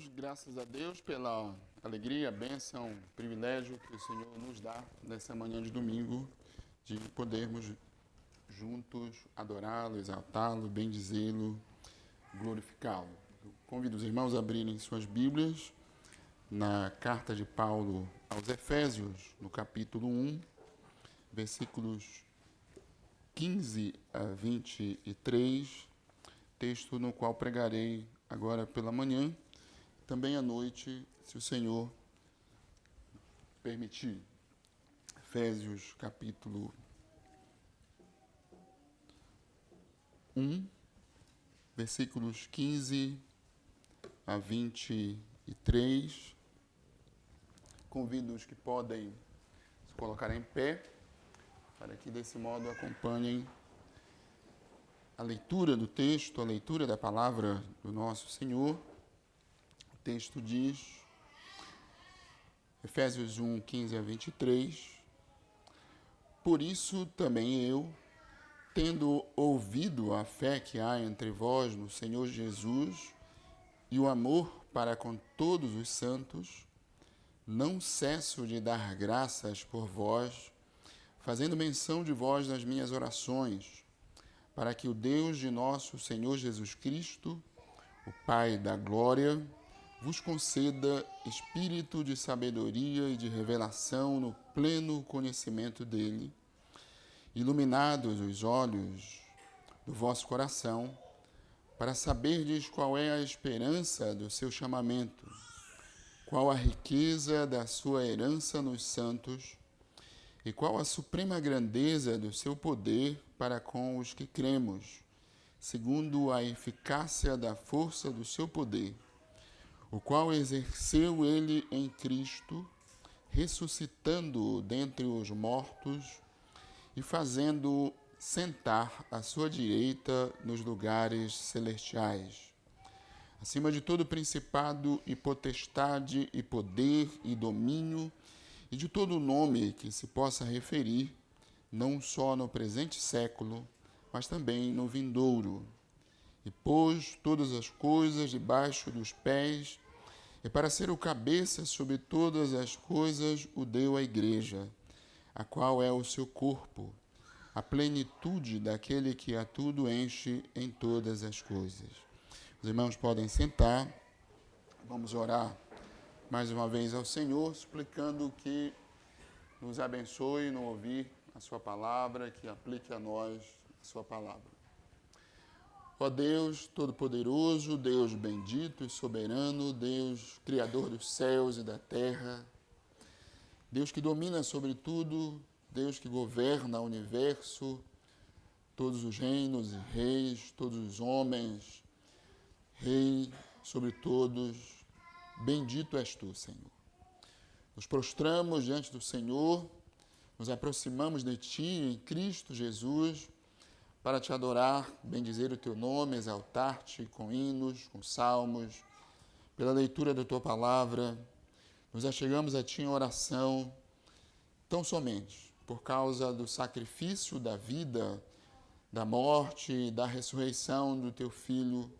irmãos, graças a Deus pela alegria, bênção, privilégio que o Senhor nos dá nessa manhã de domingo, de podermos juntos adorá-lo, exaltá-lo, bendizê-lo, glorificá-lo. Convido os irmãos a abrirem suas Bíblias na carta de Paulo aos Efésios, no capítulo 1, versículos 15 a 23, texto no qual pregarei agora pela manhã, também à noite, se o Senhor permitir. Efésios capítulo 1, versículos 15 a 23. Convido os que podem se colocar em pé, para que desse modo acompanhem a leitura do texto, a leitura da palavra do nosso Senhor. O texto diz, Efésios 1, 15 a 23, por isso também eu, tendo ouvido a fé que há entre vós no Senhor Jesus e o amor para com todos os santos, não cesso de dar graças por vós, fazendo menção de vós nas minhas orações, para que o Deus de nosso Senhor Jesus Cristo, o Pai da glória, vos conceda espírito de sabedoria e de revelação no pleno conhecimento dele, iluminados os olhos do vosso coração, para saberdes qual é a esperança do seu chamamento, qual a riqueza da sua herança nos santos, e qual a suprema grandeza do seu poder para com os que cremos, segundo a eficácia da força do seu poder, o qual exerceu ele em Cristo, ressuscitando-o dentre os mortos e fazendo-o sentar à sua direita nos lugares celestiais, acima de todo principado e potestade e poder e domínio, e de todo nome que se possa referir, não só no presente século, mas também no vindouro. E pôs todas as coisas debaixo dos pés, e para ser o cabeça sobre todas as coisas o deu à igreja, a qual é o seu corpo, a plenitude daquele que a tudo enche em todas as coisas. Os irmãos podem sentar, vamos orar mais uma vez ao Senhor, suplicando que nos abençoe no ouvir a sua palavra, que aplique a nós a sua palavra. Ó Deus Todo-Poderoso, Deus bendito e soberano, Deus Criador dos céus e da terra, Deus que domina sobre tudo, Deus que governa o universo, todos os reinos e reis, todos os homens, Rei sobre todos, bendito és tu, Senhor. Nos prostramos diante do Senhor, nos aproximamos de ti em Cristo Jesus, para te adorar, bendizer o teu nome, exaltar-te com hinos, com salmos, pela leitura da tua palavra. Nos achegamos a ti em oração, tão somente por causa do sacrifício da vida, da morte e da ressurreição do teu Filho,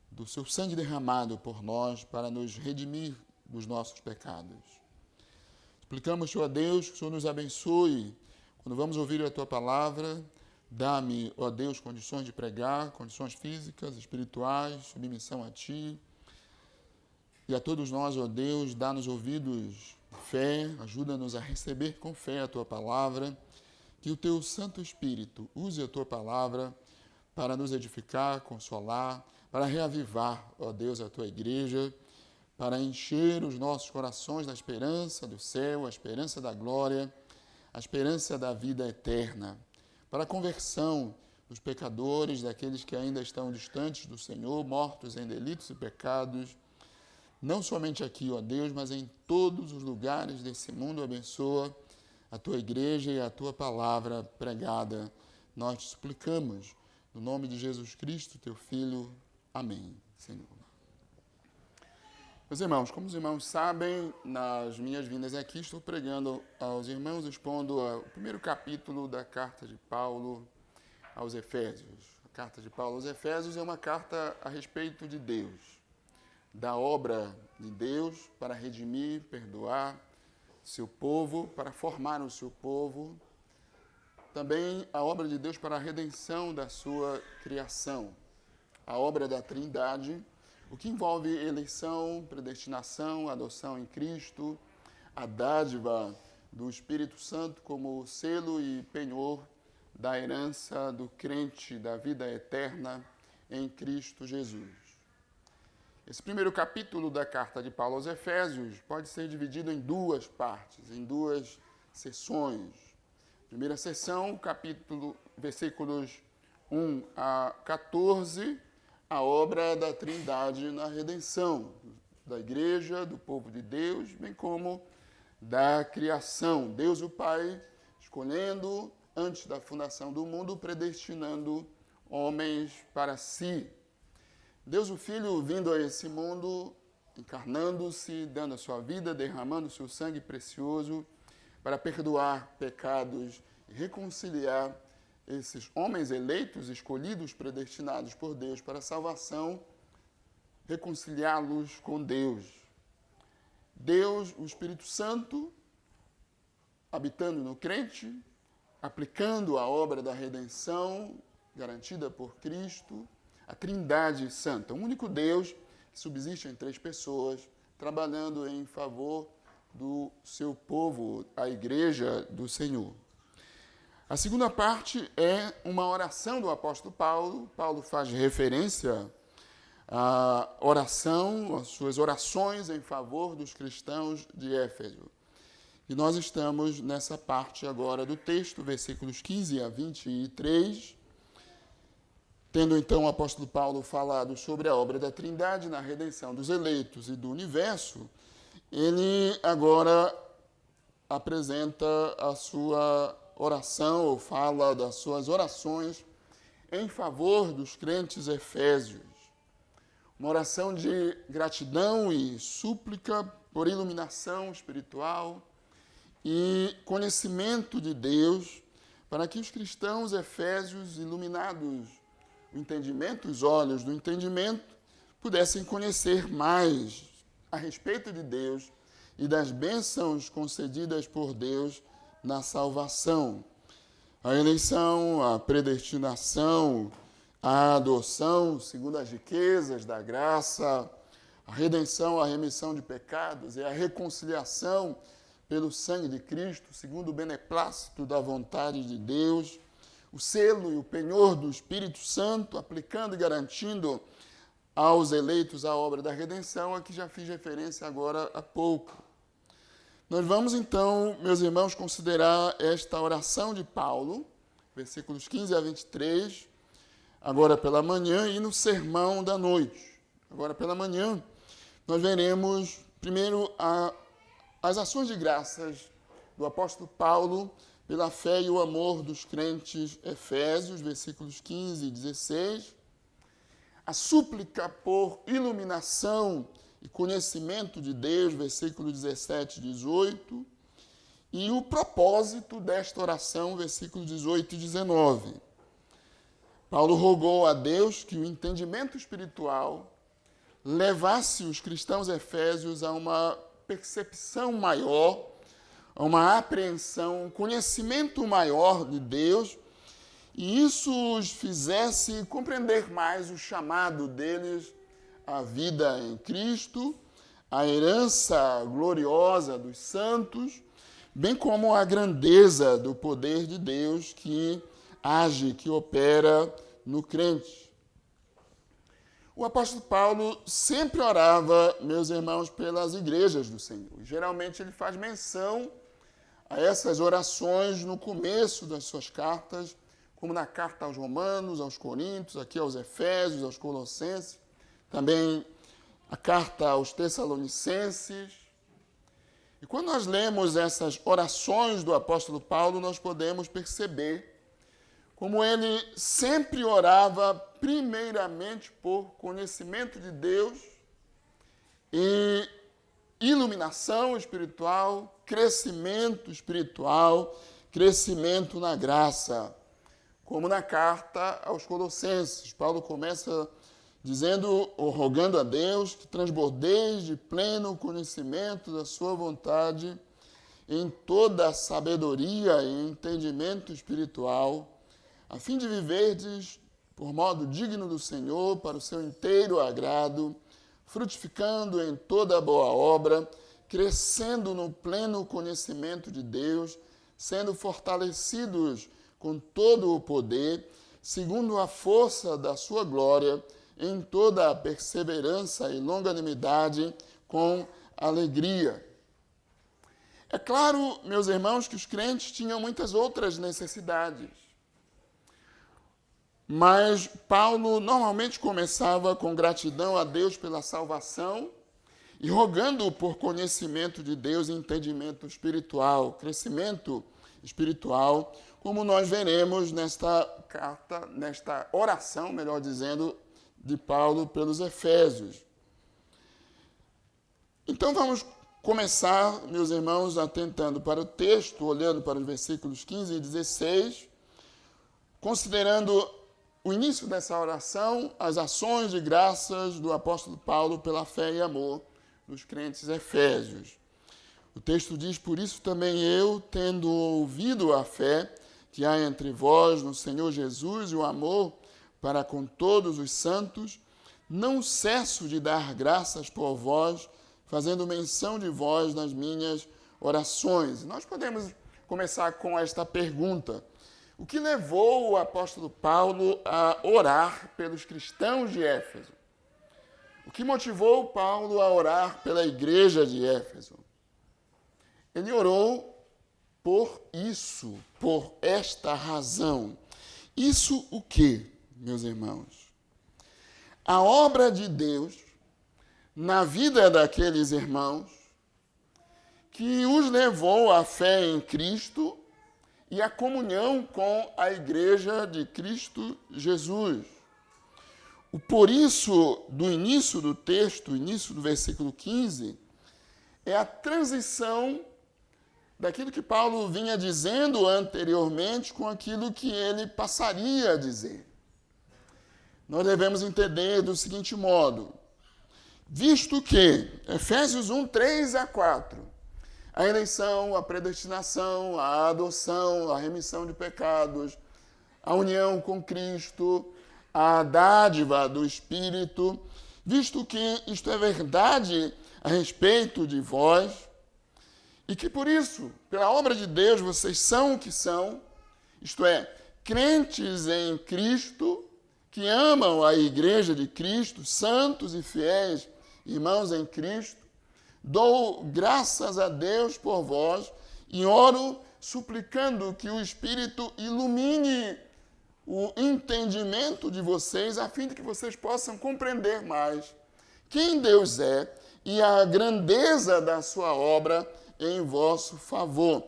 do seu sangue derramado por nós para nos redimir dos nossos pecados. Suplicamos-te, ó Deus, que o Senhor nos abençoe quando vamos ouvir a tua palavra. Dá-me, ó Deus, condições de pregar, condições físicas, espirituais, submissão a ti. E a todos nós, ó Deus, dá-nos ouvidos de fé, ajuda-nos a receber com fé a tua palavra, que o teu Santo Espírito use a tua palavra para nos edificar, consolar, para reavivar, ó Deus, a tua igreja, para encher os nossos corações da esperança do céu, a esperança da glória, a esperança da vida eterna, para a conversão dos pecadores, daqueles que ainda estão distantes do Senhor, mortos em delitos e pecados, não somente aqui, ó Deus, mas em todos os lugares desse mundo. Abençoa a tua igreja e a tua palavra pregada. Nós te suplicamos, no nome de Jesus Cristo, teu Filho. Amém, Senhor. Meus irmãos, como os irmãos sabem, nas minhas vindas aqui, estou pregando aos irmãos, expondo o primeiro capítulo da carta de Paulo aos Efésios. A carta de Paulo aos Efésios é uma carta a respeito de Deus. da obra de Deus para redimir, perdoar seu povo, para formar o seu povo. Também a obra de Deus para a redenção da sua criação. A obra da Trindade, o que envolve eleição, predestinação, adoção em Cristo, a dádiva do Espírito Santo como selo e penhor da herança do crente da vida eterna em Cristo Jesus. Esse primeiro capítulo da carta de Paulo aos Efésios pode ser dividido em duas partes, em duas sessões. Primeira sessão, versículos 1 a 14, a obra da Trindade na redenção da igreja, do povo de Deus, bem como da criação. Deus o Pai escolhendo, antes da fundação do mundo, predestinando homens para si. Deus o Filho vindo a esse mundo, encarnando-se, dando a sua vida, derramando o seu sangue precioso para perdoar pecados e reconciliar esses homens eleitos, escolhidos, predestinados por Deus para a salvação, reconciliá-los com Deus. Deus, o Espírito Santo, habitando no crente, aplicando a obra da redenção garantida por Cristo, a Trindade Santa, o único Deus que subsiste em três pessoas, trabalhando em favor do seu povo, a Igreja do Senhor. A segunda parte é uma oração do apóstolo Paulo. Paulo faz referência à oração, às suas orações em favor dos cristãos de Éfeso. E nós estamos nessa parte agora do texto, versículos 15 a 23, tendo então o apóstolo Paulo falado sobre a obra da Trindade na redenção dos eleitos e do universo, ele agora apresenta a sua oração, ou fala das suas orações em favor dos crentes efésios. Uma oração de gratidão e súplica por iluminação espiritual e conhecimento de Deus, para que os cristãos efésios, iluminados o entendimento, os olhos do entendimento, pudessem conhecer mais a respeito de Deus e das bênçãos concedidas por Deus na salvação. A eleição, a predestinação, a adoção, segundo as riquezas da graça, a redenção, a remissão de pecados e a reconciliação pelo sangue de Cristo, segundo o beneplácito da vontade de Deus, o selo e o penhor do Espírito Santo, aplicando e garantindo aos eleitos a obra da redenção, a que já fiz referência agora há pouco. Nós vamos então, meus irmãos, considerar esta oração de Paulo, versículos 15 a 23, agora pela manhã, e no sermão da noite. Agora pela manhã, nós veremos primeiro as ações de graças do apóstolo Paulo pela fé e o amor dos crentes efésios, versículos 15 e 16, a súplica por iluminação e conhecimento de Deus, versículos 17 e 18, e o propósito desta oração, versículos 18 e 19. Paulo rogou a Deus que o entendimento espiritual levasse os cristãos efésios a uma percepção maior, a uma apreensão, um conhecimento maior de Deus, e isso os fizesse compreender mais o chamado deles à vida em Cristo, a herança gloriosa dos santos, bem como a grandeza do poder de Deus que age, que opera no crente. O apóstolo Paulo sempre orava, meus irmãos, pelas igrejas do Senhor. Geralmente ele faz menção a essas orações no começo das suas cartas, como na carta aos Romanos, aos Coríntios, aqui aos Efésios, aos Colossenses, também a carta aos Tessalonicenses. E quando nós lemos essas orações do apóstolo Paulo, nós podemos perceber como ele sempre orava primeiramente por conhecimento de Deus e iluminação espiritual, crescimento espiritual, crescimento na graça. Como na carta aos Colossenses, Paulo começa dizendo ou rogando a Deus que transbordeis de pleno conhecimento da sua vontade em toda a sabedoria e entendimento espiritual, a fim de viverdes por modo digno do Senhor, para o seu inteiro agrado, frutificando em toda boa obra, crescendo no pleno conhecimento de Deus, sendo fortalecidos com todo o poder, segundo a força da sua glória, em toda a perseverança e longanimidade, com alegria. É claro, meus irmãos, que os crentes tinham muitas outras necessidades. Mas Paulo normalmente começava com gratidão a Deus pela salvação e rogando por conhecimento de Deus e entendimento espiritual, crescimento espiritual, como nós veremos nesta carta, nesta oração, melhor dizendo, de Paulo pelos Efésios. Então vamos começar, meus irmãos, atentando para o texto, olhando para os versículos 15 e 16, considerando o início dessa oração, as ações de graças do apóstolo Paulo pela fé e amor dos crentes efésios. O texto diz: por isso também eu, tendo ouvido a fé que há entre vós no Senhor Jesus e o amor para com todos os santos, não cesso de dar graças por vós, fazendo menção de vós nas minhas orações. Nós podemos começar com esta pergunta: o que levou o apóstolo Paulo a orar pelos cristãos de Éfeso? O que motivou Paulo a orar pela igreja de Éfeso? Ele orou por isso, por esta razão. Isso o quê, meus irmãos? A obra de Deus na vida daqueles irmãos que os levou à fé em Cristo e à comunhão com a igreja de Cristo Jesus. O por isso do início do texto, início do versículo 15, é a transição daquilo que Paulo vinha dizendo anteriormente com aquilo que ele passaria a dizer. Nós devemos entender do seguinte modo: visto que, Efésios 1, 3 a 4, a eleição, a predestinação, a adoção, a remissão de pecados, a união com Cristo, a dádiva do Espírito, visto que isto é verdade a respeito de vós, e que por isso, pela obra de Deus, vocês são o que são, isto é, crentes em Cristo, que amam a igreja de Cristo, santos e fiéis irmãos em Cristo, dou graças a Deus por vós e oro suplicando que o Espírito ilumine o entendimento de vocês, a fim de que vocês possam compreender mais quem Deus é e a grandeza da sua obra em vosso favor.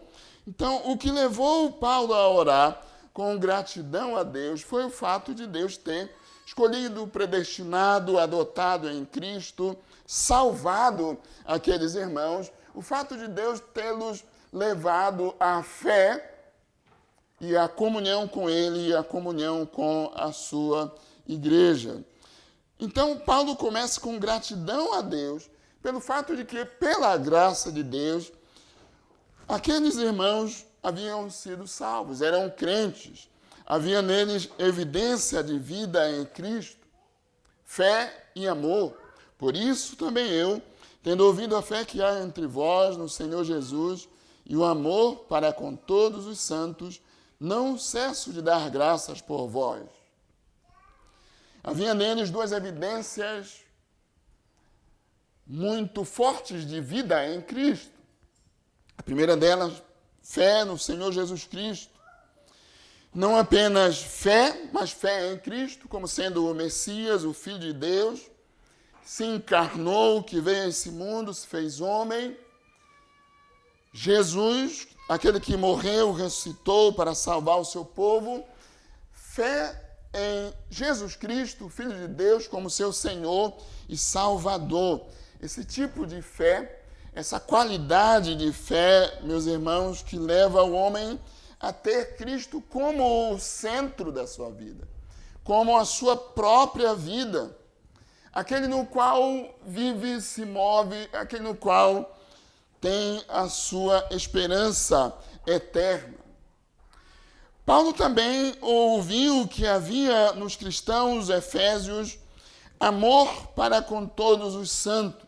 Então, o que levou Paulo a orar com gratidão a Deus foi o fato de Deus ter escolhido, predestinado, adotado em Cristo, salvado aqueles irmãos, o fato de Deus tê-los levado à fé e à comunhão com Ele e à comunhão com a sua igreja. Então, Paulo começa com gratidão a Deus pelo fato de que, pela graça de Deus, aqueles irmãos haviam sido salvos, eram crentes. Havia neles evidência de vida em Cristo, fé e amor. Por isso também eu, tendo ouvido a fé que há entre vós no Senhor Jesus e o amor para com todos os santos, não cesso de dar graças por vós. Havia neles duas evidências muito fortes de vida em Cristo. A primeira delas, fé no Senhor Jesus Cristo. Não apenas fé, mas fé em Cristo, como sendo o Messias, o Filho de Deus, se encarnou, que veio a esse mundo, se fez homem. Jesus, aquele que morreu, ressuscitou para salvar o seu povo. Fé em Jesus Cristo, Filho de Deus, como seu Senhor e Salvador. Esse tipo de fé, essa qualidade de fé, meus irmãos, que leva o homem a ter Cristo como o centro da sua vida, como a sua própria vida. aquele no qual vive, se move, aquele no qual tem a sua esperança eterna. Paulo também ouviu que havia nos cristãos efésios amor para com todos os santos,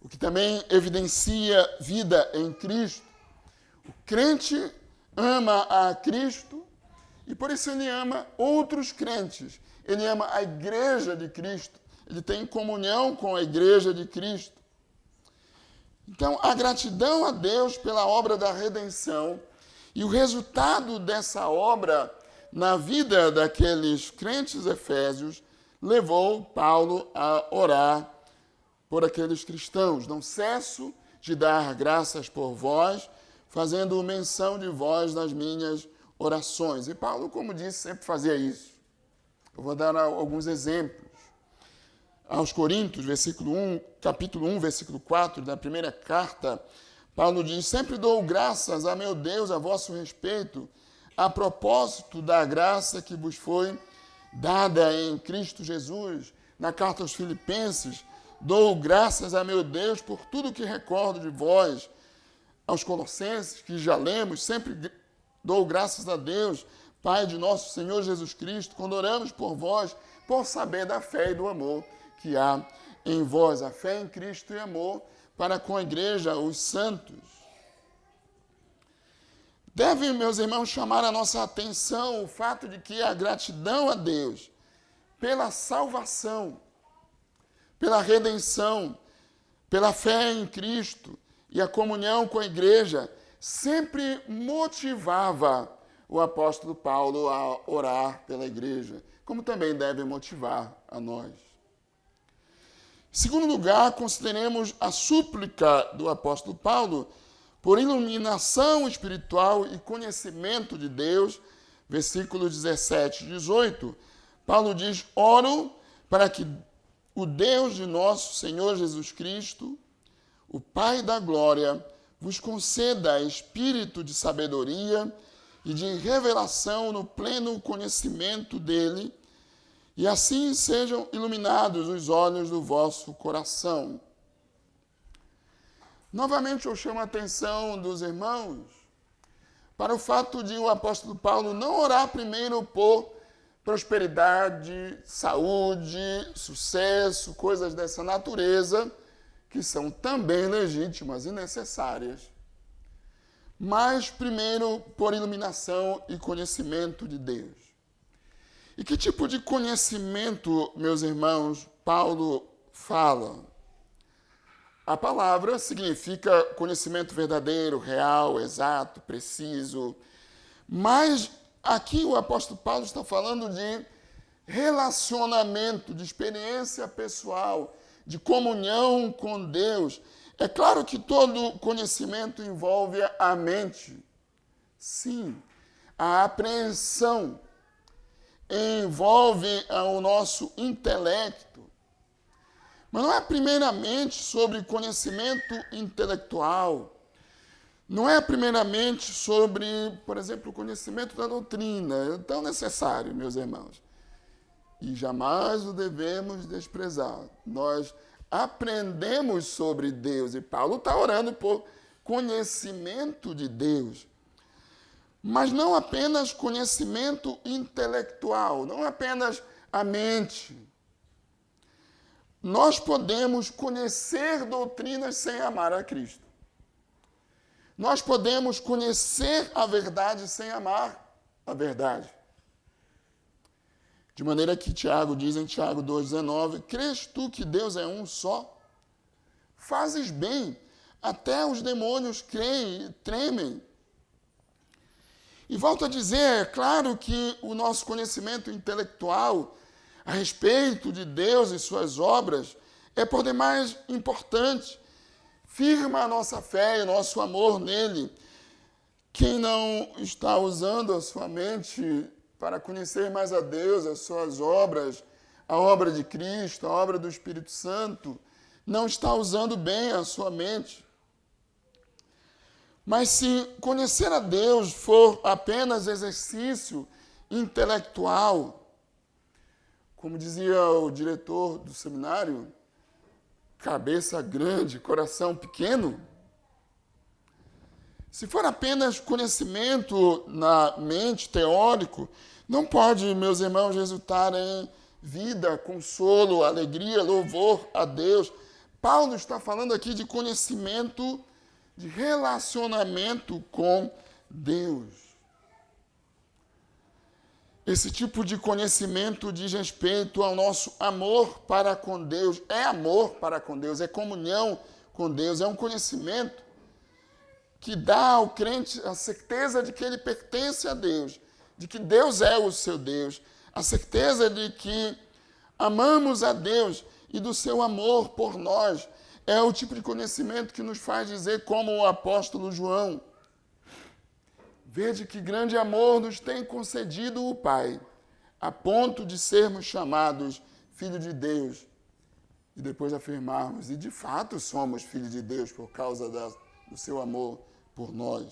o que também evidencia vida em Cristo. O crente ama a Cristo e por isso ele ama outros crentes. Ele ama a igreja de Cristo. Ele tem comunhão com a igreja de Cristo. Então, a gratidão a Deus pela obra da redenção e o resultado dessa obra na vida daqueles crentes efésios levou Paulo a orar por aqueles cristãos. Não cesso de dar graças por vós, fazendo menção de vós nas minhas orações. E Paulo, como disse, sempre fazia isso. Eu vou dar alguns exemplos. Aos Coríntios, capítulo 1, versículo 4, da primeira carta, Paulo diz: sempre dou graças a meu Deus a vosso respeito, a propósito da graça que vos foi dada em Cristo Jesus. Na carta aos Filipenses, dou graças a meu Deus por tudo que recordo de vós. Aos Colossenses, que já lemos, sempre dou graças a Deus, Pai de nosso Senhor Jesus Cristo, quando oramos por vós, por saber da fé e do amor que há em vós. A fé em Cristo e amor para com a igreja, os santos. Deve, meus irmãos, chamar a nossa atenção o fato de que a gratidão a Deus pela salvação, pela redenção, pela fé em Cristo e a comunhão com a igreja sempre motivava o apóstolo Paulo a orar pela igreja, como também deve motivar a nós. Em segundo lugar, consideremos a súplica do apóstolo Paulo por iluminação espiritual e conhecimento de Deus, versículos 17 e 18. Paulo diz: oro para que o Deus de nosso Senhor Jesus Cristo, o Pai da glória, vos conceda espírito de sabedoria e de revelação no pleno conhecimento dele, e assim sejam iluminados os olhos do vosso coração. Novamente eu chamo a atenção dos irmãos para o fato de o apóstolo Paulo não orar primeiro por prosperidade, saúde, sucesso, coisas dessa natureza, que são também legítimas e necessárias, mas primeiro por iluminação e conhecimento de Deus. E que tipo de conhecimento, meus irmãos, Paulo fala? A palavra significa conhecimento verdadeiro, real, exato, preciso. Mas aqui o apóstolo Paulo está falando de relacionamento, de experiência pessoal, de comunhão com Deus. É claro que todo conhecimento envolve a mente. Sim, a apreensão envolve o nosso intelecto. Mas não é primeiramente sobre conhecimento intelectual. Não é primeiramente sobre, por exemplo, o conhecimento da doutrina. É tão necessário, meus irmãos. E jamais o devemos desprezar. Nós aprendemos sobre Deus. E Paulo está orando por conhecimento de Deus. Mas não apenas conhecimento intelectual, não apenas a mente. Nós podemos conhecer doutrinas sem amar a Cristo. Nós podemos conhecer a verdade sem amar a verdade. De maneira que Tiago diz em Tiago 2,19, crês tu que Deus é um só? Fazes bem, até os demônios creem e tremem. E volto a dizer, é claro que o nosso conhecimento intelectual a respeito de Deus e suas obras é por demais importante. Firma a nossa fé e o nosso amor nele. Quem não está usando a sua mente para conhecer mais a Deus, as suas obras, a obra de Cristo, a obra do Espírito Santo, não está usando bem a sua mente. Mas se conhecer a Deus for apenas exercício intelectual, como dizia o diretor do seminário, cabeça grande, coração pequeno. Se for apenas conhecimento na mente, teórico, não pode, meus irmãos, resultar em vida, consolo, alegria, louvor a Deus. Paulo está falando aqui de conhecimento, de relacionamento com Deus. Esse tipo de conhecimento diz respeito ao nosso amor para com Deus. É amor para com Deus, é comunhão com Deus, é um conhecimento que dá ao crente a certeza de que ele pertence a Deus, de que Deus é o seu Deus, a certeza de que amamos a Deus e do seu amor por nós. É o tipo de conhecimento que nos faz dizer, como o apóstolo João: vede que grande amor nos tem concedido o Pai, a ponto de sermos chamados filhos de Deus. E depois afirmarmos, e de fato somos filhos de Deus por causa do seu amor por nós.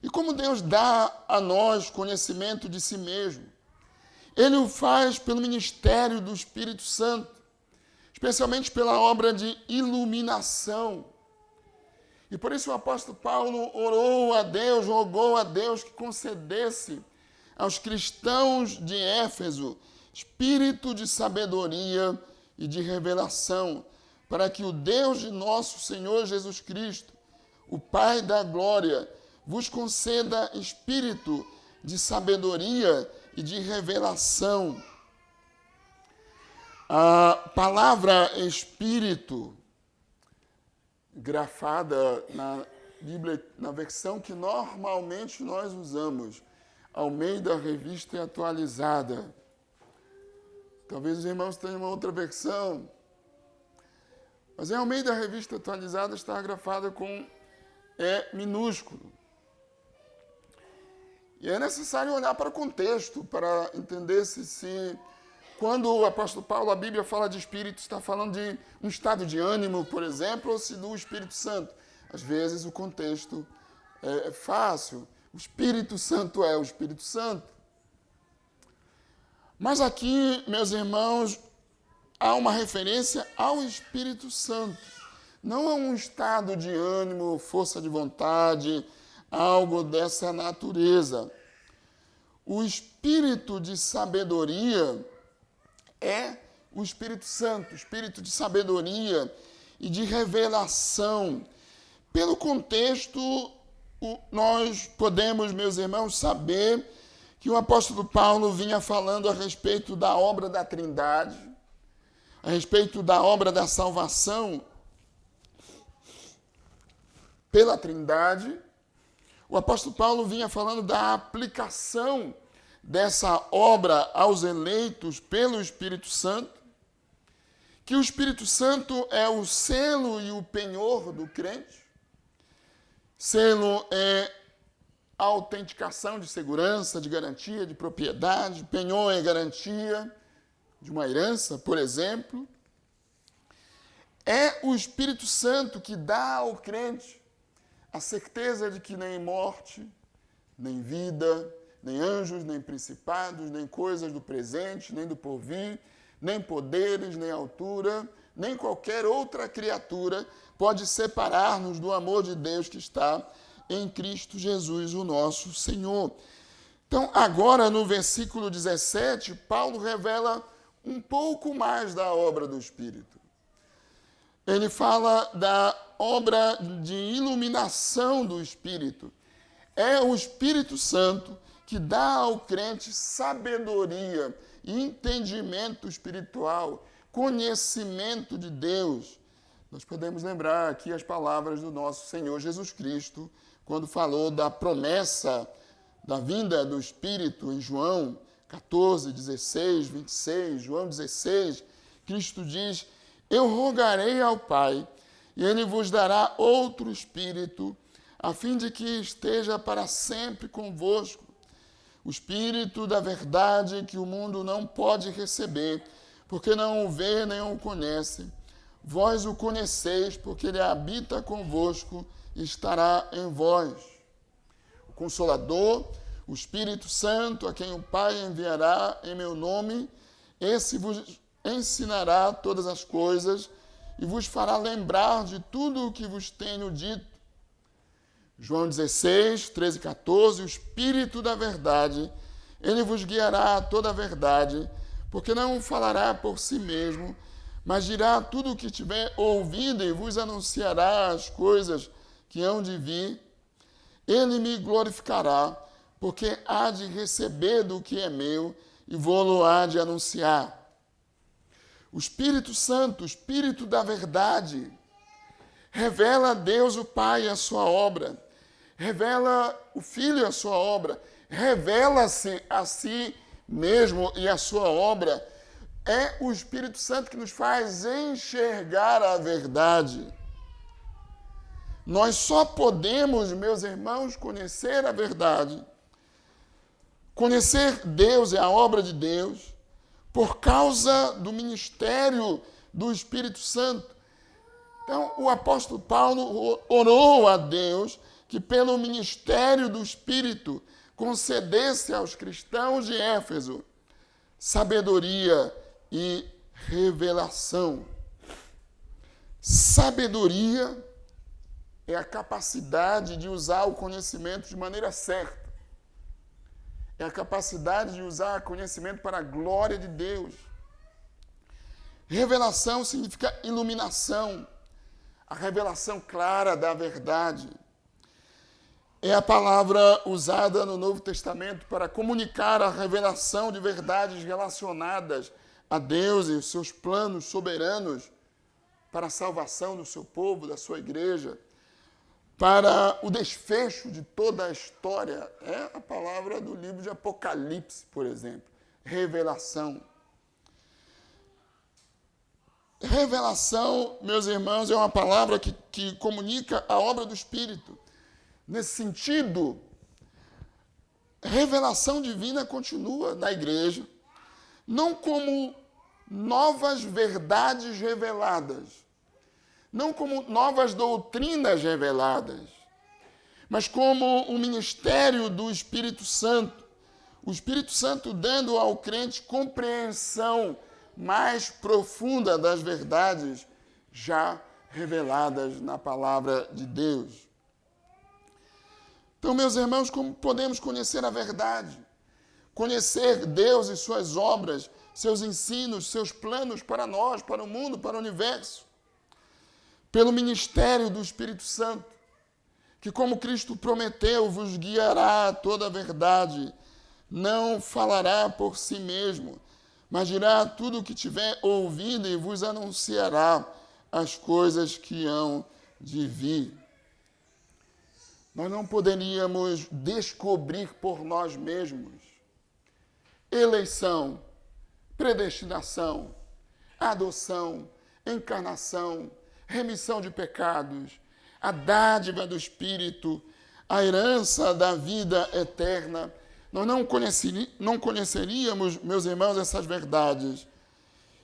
E como Deus dá a nós conhecimento de si mesmo? Ele o faz pelo ministério do Espírito Santo, especialmente pela obra de iluminação. E por isso o apóstolo Paulo orou a Deus, rogou a Deus que concedesse aos cristãos de Éfeso espírito de sabedoria e de revelação, para que o Deus de nosso Senhor Jesus Cristo, o Pai da glória, vos conceda espírito de sabedoria e de revelação. A palavra espírito, grafada na Bíblia, na versão que normalmente nós usamos, Almeida Revista Atualizada. Talvez os irmãos tenham uma outra versão, mas em Almeida Revista Atualizada está grafada com E minúsculo. E é necessário olhar para o contexto para entender se quando o apóstolo Paulo, a Bíblia fala de espírito, está falando de um estado de ânimo, por exemplo, ou se do Espírito Santo. Às vezes o contexto é fácil. O Espírito Santo é o Espírito Santo. Mas aqui, meus irmãos, há uma referência ao Espírito Santo. Não a um estado de ânimo, força de vontade, algo dessa natureza. O espírito de sabedoria é o Espírito Santo, espírito de sabedoria e de revelação. Pelo contexto, nós podemos, meus irmãos, saber que o apóstolo Paulo vinha falando a respeito da obra da Trindade, a respeito da obra da salvação pela Trindade. O apóstolo Paulo vinha falando da aplicação dessa obra aos eleitos pelo Espírito Santo, que o Espírito Santo é o selo e o penhor do crente. Selo é a autenticação de segurança, de garantia, de propriedade. Penhor é garantia de uma herança, por exemplo. É o Espírito Santo que dá ao crente a certeza de que nem morte, nem vida, nem anjos, nem principados, nem coisas do presente, nem do porvir, nem poderes, nem altura, nem qualquer outra criatura pode separar-nos do amor de Deus que está em Cristo Jesus, o nosso Senhor. Então, agora no versículo 17, Paulo revela um pouco mais da obra do Espírito. Ele fala da obra de iluminação do Espírito. É o Espírito Santo que dá ao crente sabedoria, entendimento espiritual, conhecimento de Deus. Nós podemos lembrar aqui as palavras do nosso Senhor Jesus Cristo, quando falou da promessa da vinda do Espírito em João 14, 16, 26, João 16. Cristo diz: eu rogarei ao Pai, e Ele vos dará outro Espírito, a fim de que esteja para sempre convosco. O Espírito da verdade que o mundo não pode receber, porque não o vê nem o conhece. Vós o conheceis, porque Ele habita convosco e estará em vós. O Consolador, O Espírito Santo, a quem o Pai enviará em meu nome, esse vos ensinará todas as coisas e vos fará lembrar de tudo o que vos tenho dito. João 16, 13 e 14, o Espírito da verdade, ele vos guiará a toda a verdade, porque não falará por si mesmo, mas dirá tudo o que tiver ouvido e vos anunciará as coisas que hão de vir. Ele me glorificará, porque há de receber do que é meu e vou-lo há de anunciar. O Espírito Santo, o Espírito da verdade, revela a Deus o Pai a sua obra, revela o Filho a sua obra, revela-se a si mesmo e a sua obra. É o Espírito Santo que nos faz enxergar a verdade. Nós só podemos, meus irmãos, conhecer a verdade, conhecer Deus e a obra de Deus, por causa do ministério do Espírito Santo. Então, o apóstolo Paulo orou a Deus que, pelo ministério do Espírito, concedesse aos cristãos de Éfeso sabedoria e revelação. Sabedoria é a capacidade de usar o conhecimento de maneira certa. É a capacidade de usar conhecimento para a glória de Deus. Revelação significa iluminação, a revelação clara da verdade. É a palavra usada no Novo Testamento para comunicar a revelação de verdades relacionadas a Deus e os seus planos soberanos para a salvação do seu povo, da sua igreja, para o desfecho de toda a história. É a palavra do livro de Apocalipse, por exemplo. Revelação. Revelação, meus irmãos, é uma palavra que comunica a obra do Espírito. Nesse sentido, revelação divina continua na igreja, não como novas verdades reveladas, não como novas doutrinas reveladas, mas como o ministério do Espírito Santo. O Espírito Santo dando ao crente compreensão mais profunda das verdades já reveladas na palavra de Deus. Então, meus irmãos, como podemos conhecer a verdade? Conhecer Deus e suas obras, seus ensinos, seus planos para nós, para o mundo, para o universo. Pelo ministério do Espírito Santo, que, como Cristo prometeu, vos guiará a toda a verdade, não falará por si mesmo, mas dirá tudo o que tiver ouvido e vos anunciará as coisas que hão de vir. Nós não poderíamos descobrir por nós mesmos eleição, predestinação, adoção, encarnação, remissão de pecados, a dádiva do Espírito, a herança da vida eterna. Nós não conheceríamos, meus irmãos, essas verdades.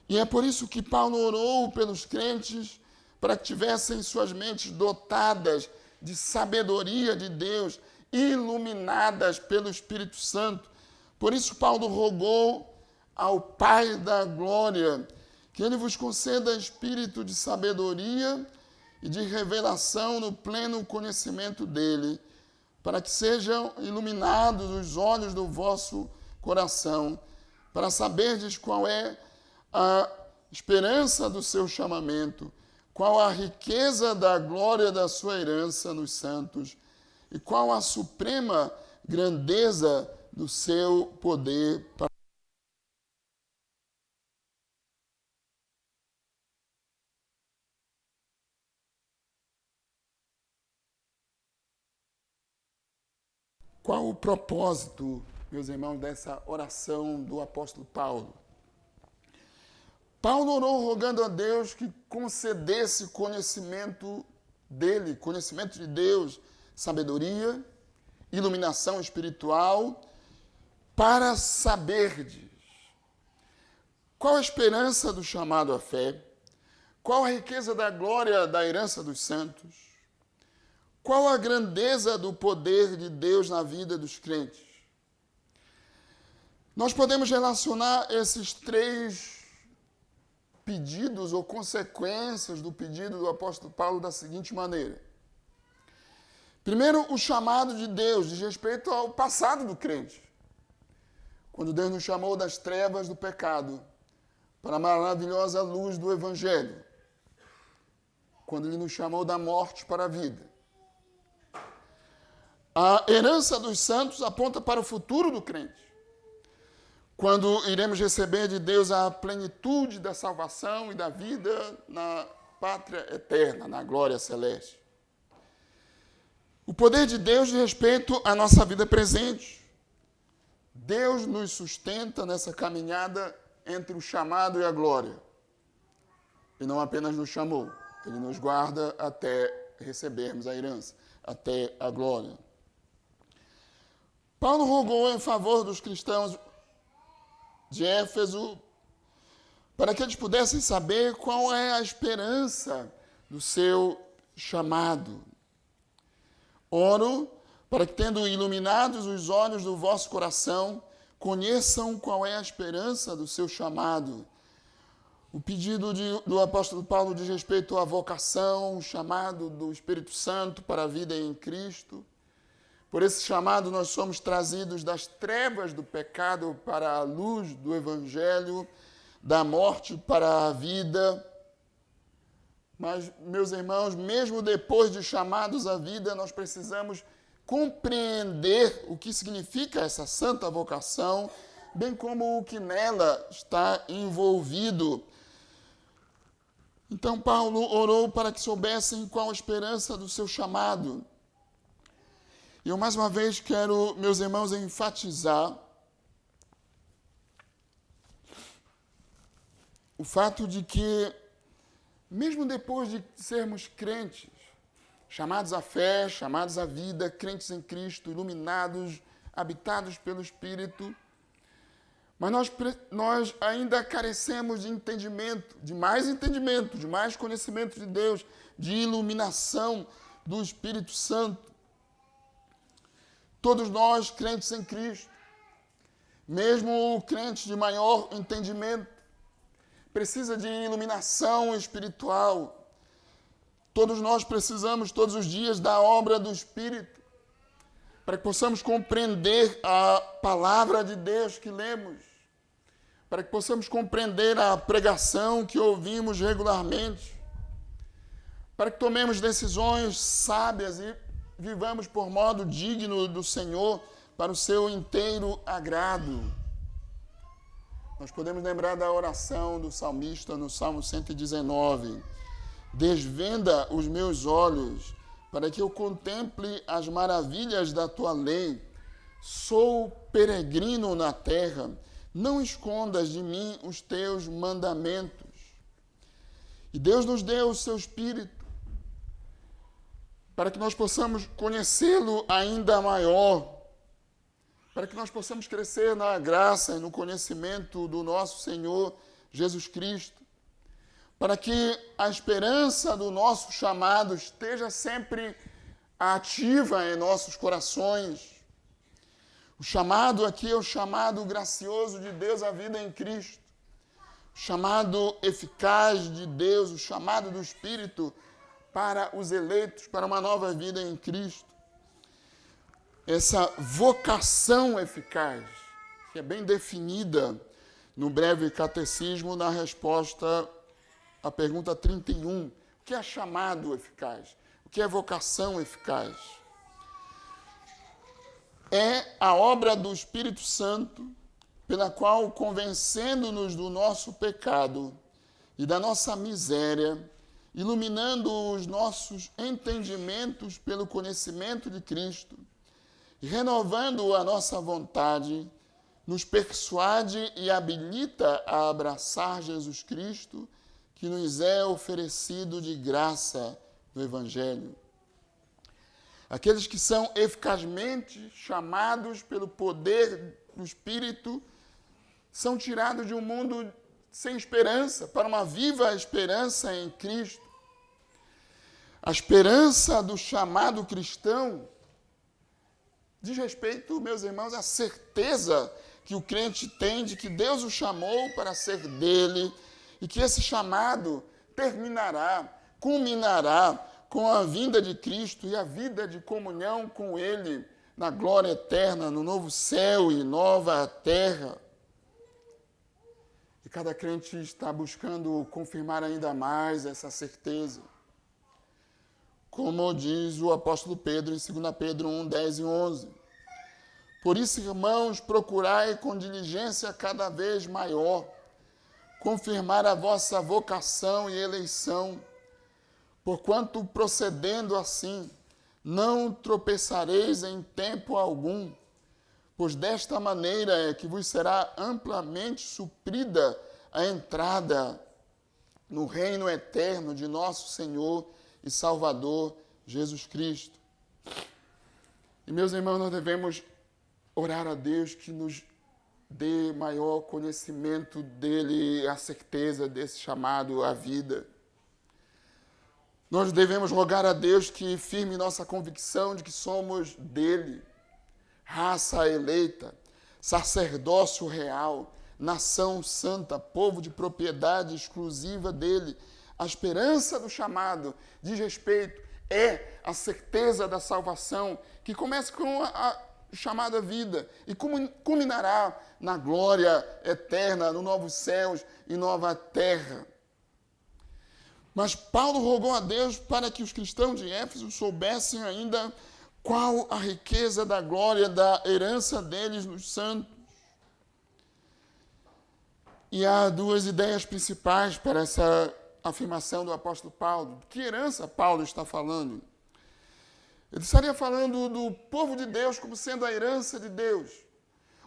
E é por isso que Paulo orou pelos crentes para que tivessem suas mentes dotadas de sabedoria de Deus, iluminadas pelo Espírito Santo. Por isso Paulo rogou ao Pai da glória que ele vos conceda espírito de sabedoria e de revelação no pleno conhecimento dele, para que sejam iluminados os olhos do vosso coração, para saberdes qual é a esperança do seu chamamento, qual a riqueza da glória da sua herança nos santos, e qual a suprema grandeza do seu poder para Qual o propósito, meus irmãos, dessa oração do apóstolo Paulo? Paulo orou rogando a Deus que concedesse conhecimento dele, conhecimento de Deus, sabedoria, iluminação espiritual, para saberdes qual a esperança do chamado à fé, qual a riqueza da glória da herança dos santos, qual a grandeza do poder de Deus na vida dos crentes? Nós podemos relacionar esses três pedidos ou consequências do pedido do apóstolo Paulo da seguinte maneira. Primeiro, o chamado de Deus diz respeito ao passado do crente. Quando Deus nos chamou das trevas do pecado para a maravilhosa luz do Evangelho. Quando Ele nos chamou da morte para a vida. A herança dos santos aponta para o futuro do crente. Quando iremos receber de Deus a plenitude da salvação e da vida na pátria eterna, na glória celeste. O poder de Deus diz respeito à nossa vida presente. Deus nos sustenta nessa caminhada entre o chamado e a glória. E não apenas nos chamou, Ele nos guarda até recebermos a herança, até a glória. Paulo rogou em favor dos cristãos de Éfeso para que eles pudessem saber qual é a esperança do seu chamado. Oro para que, tendo iluminados os olhos do vosso coração, conheçam qual é a esperança do seu chamado. O pedido do apóstolo Paulo diz respeito à vocação, o chamado do Espírito Santo para a vida em Cristo. Por esse chamado, nós somos trazidos das trevas do pecado para a luz do Evangelho, da morte para a vida. Mas, meus irmãos, mesmo depois de chamados à vida, nós precisamos compreender o que significa essa santa vocação, bem como o que nela está envolvido. Então, Paulo orou para que soubessem qual a esperança do seu chamado. E eu, mais uma vez, quero, meus irmãos, enfatizar o fato de que, mesmo depois de sermos crentes, chamados à fé, chamados à vida, crentes em Cristo, iluminados, habitados pelo Espírito, mas nós ainda carecemos de entendimento, de mais conhecimento de Deus, de iluminação do Espírito Santo. Todos nós, crentes em Cristo, mesmo crentes de maior entendimento, precisa de iluminação espiritual. Todos nós precisamos, todos os dias, da obra do Espírito, para que possamos compreender a palavra de Deus que lemos, para que possamos compreender a pregação que ouvimos regularmente, para que tomemos decisões sábias e vivamos por modo digno do Senhor, para o seu inteiro agrado. Nós podemos lembrar da oração do salmista no Salmo 119. Desvenda os meus olhos, para que eu contemple as maravilhas da tua lei. Sou peregrino na terra, não escondas de mim os teus mandamentos. E Deus nos deu o seu Espírito, para que nós possamos conhecê-lo ainda maior, para que nós possamos crescer na graça e no conhecimento do nosso Senhor Jesus Cristo, para que a esperança do nosso chamado esteja sempre ativa em nossos corações. O chamado aqui é o chamado gracioso de Deus à vida em Cristo, o chamado eficaz de Deus, o chamado do Espírito para os eleitos, para uma nova vida em Cristo. Essa vocação eficaz, que é bem definida no breve catecismo, na resposta à pergunta 31. O que é chamado eficaz? O que é vocação eficaz? É a obra do Espírito Santo, pela qual, convencendo-nos do nosso pecado e da nossa miséria, iluminando os nossos entendimentos pelo conhecimento de Cristo, renovando a nossa vontade, nos persuade e habilita a abraçar Jesus Cristo, que nos é oferecido de graça no Evangelho. Aqueles que são eficazmente chamados pelo poder do Espírito são tirados de um mundo sem esperança para uma viva esperança em Cristo. A esperança do chamado cristão diz respeito, meus irmãos, à certeza que o crente tem de que Deus o chamou para ser dele e que esse chamado terminará, culminará com a vinda de Cristo e a vida de comunhão com ele na glória eterna, no novo céu e nova terra. E cada crente está buscando confirmar ainda mais essa certeza. Como diz o apóstolo Pedro em 2 Pedro 1, 10 e 11. Por isso, irmãos, procurai com diligência cada vez maior confirmar a vossa vocação e eleição, porquanto procedendo assim, não tropeçareis em tempo algum, pois desta maneira é que vos será amplamente suprida a entrada no reino eterno de nosso Senhor e Salvador Jesus Cristo. E, meus irmãos, nós devemos orar a Deus que nos dê maior conhecimento dele, a certeza desse chamado à vida. Nós devemos rogar a Deus que firme nossa convicção de que somos dele, raça eleita, sacerdócio real, nação santa, povo de propriedade exclusiva dele. A esperança do chamado diz respeito, é a certeza da salvação, que começa com a chamada vida e culminará na glória eterna, no novos céus e nova terra. Mas Paulo rogou a Deus para que os cristãos de Éfeso soubessem ainda qual a riqueza da glória, da herança deles nos santos. E há duas ideias principais para essa afirmação do apóstolo Paulo. Que herança Paulo está falando? Ele estaria falando do povo de Deus como sendo a herança de Deus,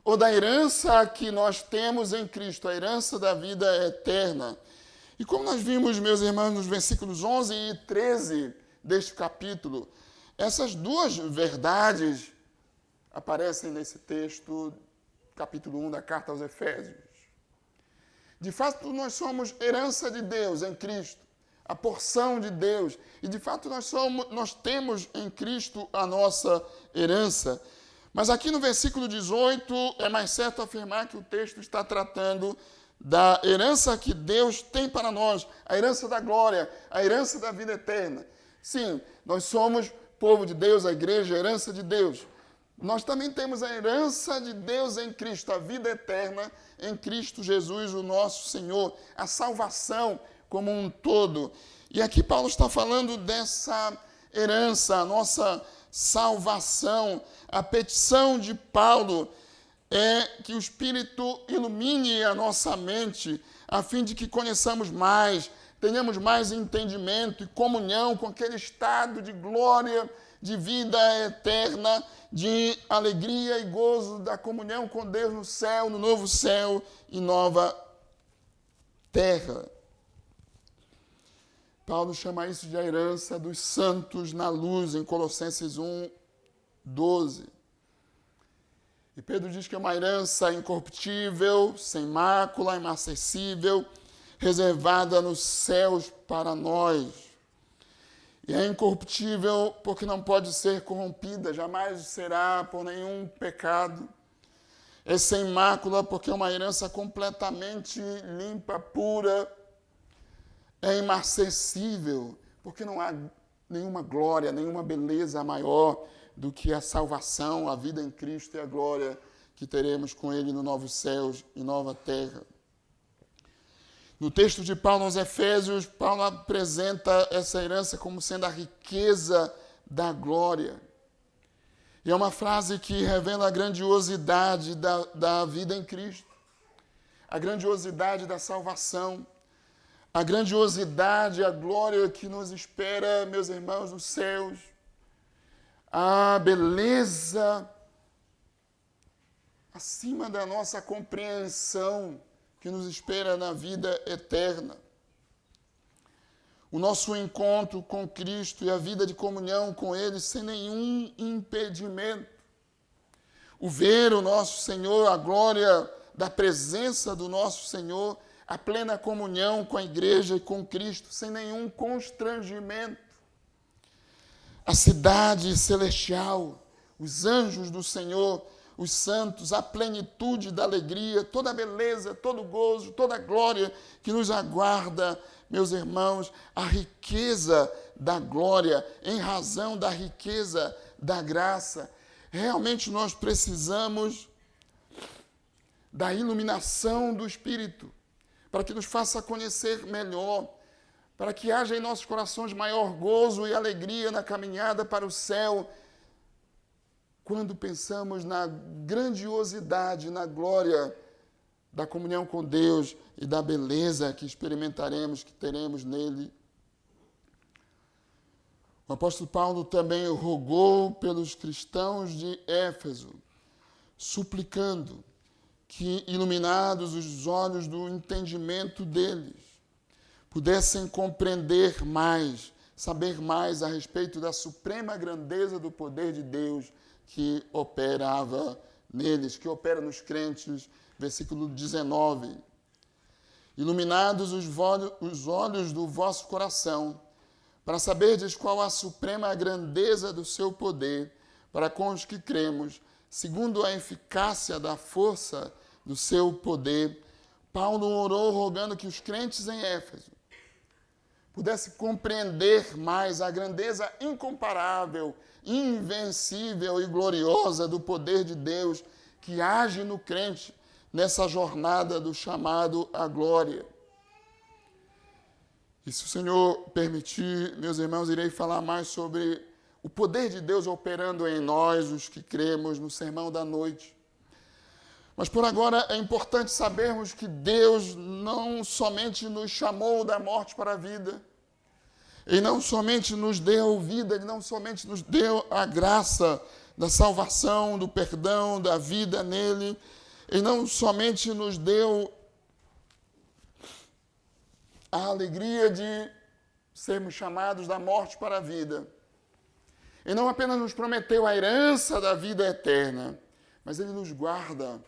ou da herança que nós temos em Cristo, a herança da vida eterna. E como nós vimos, meus irmãos, nos versículos 11 e 13 deste capítulo, essas duas verdades aparecem nesse texto, capítulo 1 da carta aos Efésios. De fato, nós somos herança de Deus em Cristo, a porção de Deus. E, de fato, nós temos em Cristo a nossa herança. Mas aqui no versículo 18, é mais certo afirmar que o texto está tratando da herança que Deus tem para nós, a herança da glória, a herança da vida eterna. Sim, nós somos povo de Deus, a igreja, a herança de Deus. Nós também temos a herança de Deus em Cristo, a vida eterna em Cristo Jesus, o nosso Senhor, a salvação como um todo. E aqui Paulo está falando dessa herança, a nossa salvação. A petição de Paulo é que o Espírito ilumine a nossa mente, a fim de que conheçamos mais, tenhamos mais entendimento e comunhão com aquele estado de glória, de vida eterna, de alegria e gozo da comunhão com Deus no céu, no novo céu e nova terra. Paulo chama isso de a herança dos santos na luz, em Colossenses 1, 12. E Pedro diz que é uma herança incorruptível, sem mácula, inacessível, reservada nos céus para nós. E é incorruptível porque não pode ser corrompida, jamais será por nenhum pecado. É sem mácula porque é uma herança completamente limpa, pura. É inacessível porque não há nenhuma glória, nenhuma beleza maior do que a salvação, a vida em Cristo e a glória que teremos com Ele no novos céus e nova terra. No texto de Paulo aos Efésios, Paulo apresenta essa herança como sendo a riqueza da glória. E é uma frase que revela a grandiosidade da vida em Cristo, a grandiosidade da salvação, a grandiosidade, a glória que nos espera, meus irmãos, nos céus, a beleza acima da nossa compreensão que nos espera na vida eterna. O nosso encontro com Cristo e a vida de comunhão com Ele sem nenhum impedimento. O ver o nosso Senhor, a glória da presença do nosso Senhor, a plena comunhão com a igreja e com Cristo sem nenhum constrangimento. A cidade celestial, os anjos do Senhor, os santos, a plenitude da alegria, toda a beleza, todo o gozo, toda a glória que nos aguarda, meus irmãos, a riqueza da glória, em razão da riqueza da graça. Realmente nós precisamos da iluminação do Espírito, para que nos faça conhecer melhor, para que haja em nossos corações maior gozo e alegria na caminhada para o céu, quando pensamos na grandiosidade, na glória da comunhão com Deus e da beleza que experimentaremos, que teremos nele. O apóstolo Paulo também rogou pelos cristãos de Éfeso, suplicando que, iluminados os olhos do entendimento deles, pudessem compreender mais, saber mais a respeito da suprema grandeza do poder de Deus que operava neles, que opera nos crentes, versículo 19. Iluminados os olhos do vosso coração, para saberdes qual a suprema grandeza do seu poder, para com os que cremos, segundo a eficácia da força do seu poder. Paulo orou rogando que os crentes em Éfeso pudessem compreender mais a grandeza incomparável, invencível e gloriosa do poder de Deus que age no crente nessa jornada do chamado à glória. E se o Senhor permitir, meus irmãos, irei falar mais sobre o poder de Deus operando em nós, os que cremos, no sermão da noite. Mas por agora é importante sabermos que Deus não somente nos chamou da morte para a vida, Ele não somente nos deu vida, Ele não somente nos deu a graça da salvação, do perdão, da vida nele, Ele não somente nos deu a alegria de sermos chamados da morte para a vida. Ele não apenas nos prometeu a herança da vida eterna, mas Ele nos guarda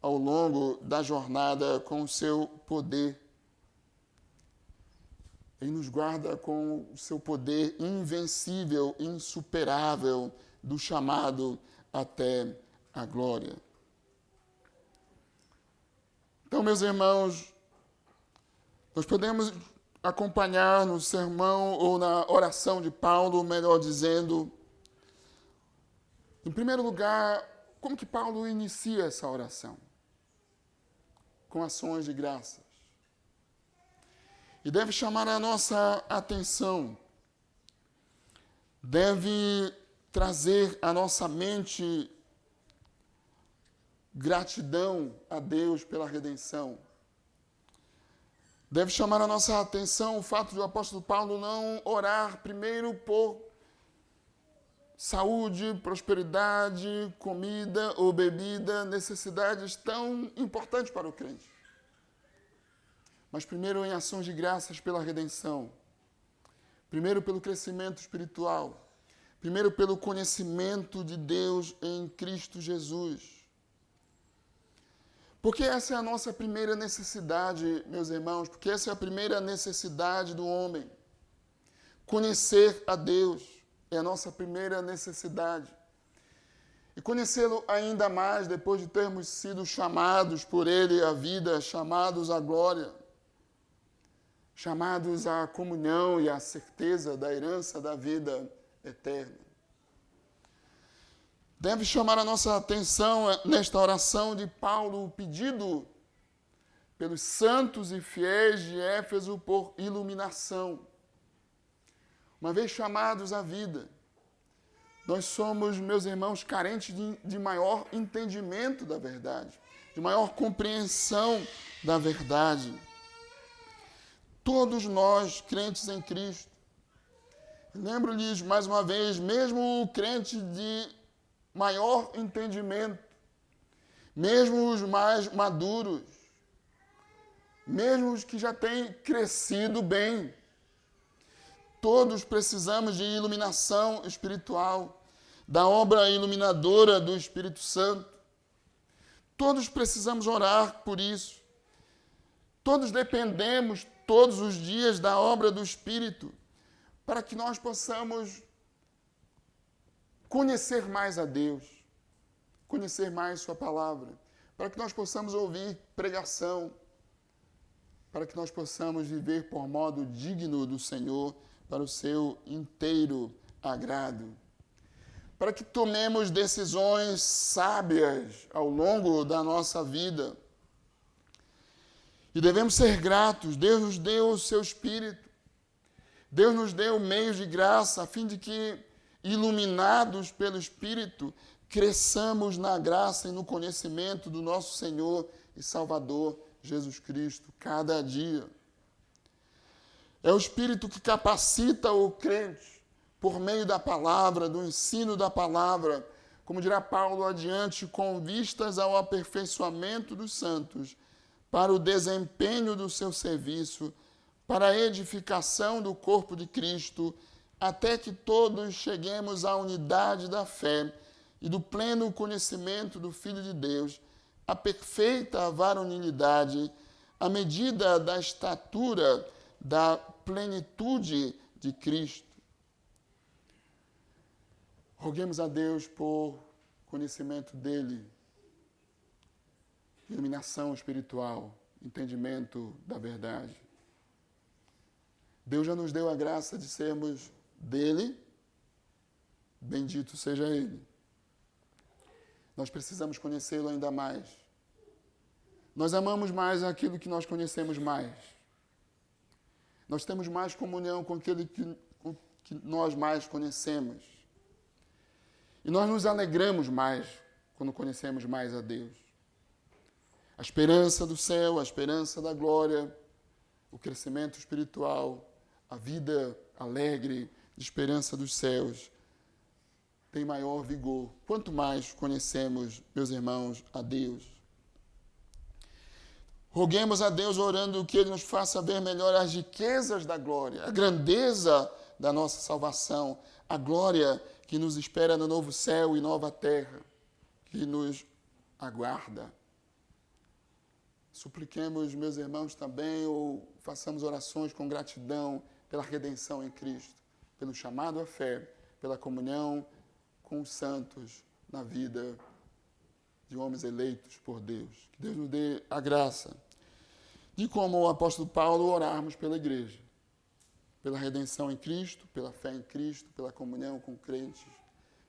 ao longo da jornada com o seu poder. Ele nos guarda com o seu poder invencível, insuperável, do chamado até a glória. Então, meus irmãos, nós podemos acompanhar no sermão ou na oração de Paulo, melhor dizendo, em primeiro lugar, como que Paulo inicia essa oração? Com ações de graças. E deve chamar a nossa atenção, deve trazer à nossa mente gratidão a Deus pela redenção. Deve chamar a nossa atenção o fato de o apóstolo Paulo não orar primeiro por saúde, prosperidade, comida ou bebida, necessidades tão importantes para o crente. Mas primeiro em ações de graças pela redenção. Primeiro pelo crescimento espiritual. Primeiro pelo conhecimento de Deus em Cristo Jesus. Porque essa é a nossa primeira necessidade, meus irmãos, porque essa é a primeira necessidade do homem. Conhecer a Deus é a nossa primeira necessidade. E conhecê-lo ainda mais depois de termos sido chamados por Ele à vida, chamados à glória, chamados à comunhão e à certeza da herança da vida eterna. Deve chamar a nossa atenção nesta oração de Paulo, o pedido pelos santos e fiéis de Éfeso por iluminação. Uma vez chamados à vida, nós somos, meus irmãos, carentes de maior entendimento da verdade, de maior compreensão da verdade. Todos nós, crentes em Cristo, lembro-lhes mais uma vez, mesmo o crente de maior entendimento, mesmo os mais maduros, mesmo os que já têm crescido bem, todos precisamos de iluminação espiritual, da obra iluminadora do Espírito Santo. Todos precisamos orar por isso. Todos dependemos todos os dias da obra do Espírito para que nós possamos conhecer mais a Deus, conhecer mais sua palavra, para que nós possamos ouvir pregação, para que nós possamos viver por modo digno do Senhor, para o seu inteiro agrado. Para que tomemos decisões sábias ao longo da nossa vida. E devemos ser gratos. Deus nos deu o seu Espírito. Deus nos deu meios de graça, a fim de que, iluminados pelo Espírito, cresçamos na graça e no conhecimento do nosso Senhor e Salvador, Jesus Cristo, cada dia. É o Espírito que capacita o crente, por meio da palavra, do ensino da palavra, como dirá Paulo adiante, com vistas ao aperfeiçoamento dos santos, para o desempenho do seu serviço, para a edificação do corpo de Cristo, até que todos cheguemos à unidade da fé e do pleno conhecimento do Filho de Deus, a perfeita varonilidade, à medida da estatura da plenitude de Cristo. Roguemos a Deus por conhecimento dele, iluminação espiritual, entendimento da verdade. Deus já nos deu a graça de sermos dele, bendito seja ele. Nós precisamos conhecê-lo ainda mais. Nós amamos mais aquilo que nós conhecemos mais. Nós temos mais comunhão com aquele que nós mais conhecemos. E nós nos alegramos mais quando conhecemos mais a Deus. A esperança do céu, a esperança da glória, o crescimento espiritual, a vida alegre de esperança dos céus tem maior vigor. Quanto mais conhecemos, meus irmãos, a Deus. Roguemos a Deus orando que Ele nos faça ver melhor as riquezas da glória, a grandeza da nossa salvação, a glória que nos espera no novo céu e nova terra, que nos aguarda. Supliquemos, meus irmãos, também, ou façamos orações com gratidão pela redenção em Cristo, pelo chamado à fé, pela comunhão com os santos na vida de homens eleitos por Deus. Que Deus nos dê a graça de, como o apóstolo Paulo, orarmos pela igreja, pela redenção em Cristo, pela fé em Cristo, pela comunhão com crentes.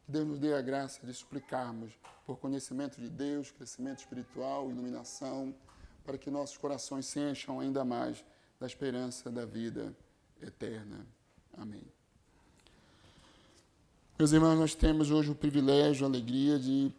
Que Deus nos dê a graça de suplicarmos por conhecimento de Deus, crescimento espiritual, iluminação, para que nossos corações se encham ainda mais da esperança da vida eterna. Amém. Meus irmãos, nós temos hoje o privilégio, a alegria de